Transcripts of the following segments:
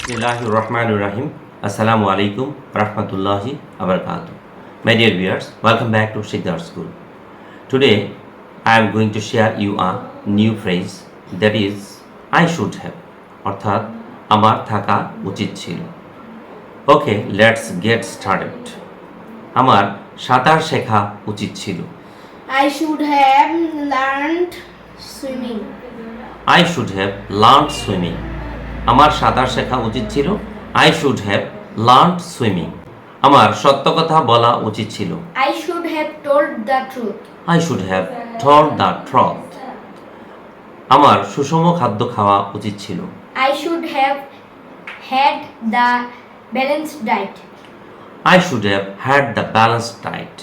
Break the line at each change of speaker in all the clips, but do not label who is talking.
Bismillahirrahmanirrahim. Assalamu alaikum rahmatullahi wabarakatuh. My dear viewers, welcome back to Shikdar School. Today I am going to share you a new phrase that is I should have অর্থাৎ আমার থাকা উচিত ছিল। Okay, let's get started. আমার সাঁতার শেখা উচিত ছিল।
I should have learned swimming.
I should have learned swimming. আমার সাঁতার শেখা উচিত ছিল। I should have learned swimming. আমার সত্য কথা বলা উচিত ছিল।
I should have told the truth.
I should have told the truth. আমার সুষম খাদ্য খাওয়া উচিত ছিল।
I should have had the balanced diet.
I should have had the balanced diet.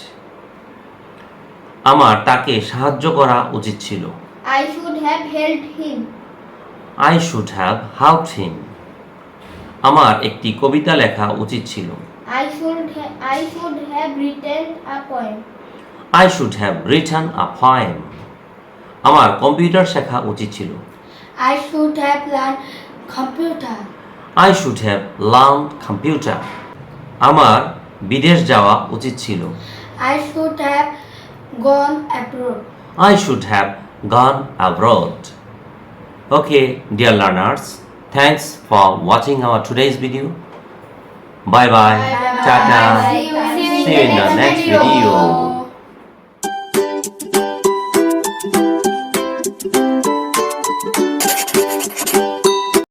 আমার তাকে সাহায্য করা উচিত ছিল।
I should have helped him.
I should have helped him. আমার একটি কবিতা লেখা উচিত ছিল।
I should have written a poem.
I should have written a poem. আমার কম্পিউটার শেখা উচিত ছিল।
I should have learned computer.
I should have learned computer. আমার বিদেশ যাওয়া উচিত ছিল।
I should have gone abroad.
I should have gone abroad. Okay, dear learners, thanks for watching our today's video. Bye bye.
Bye bye.
Tata.
See you in the
See you in the next video.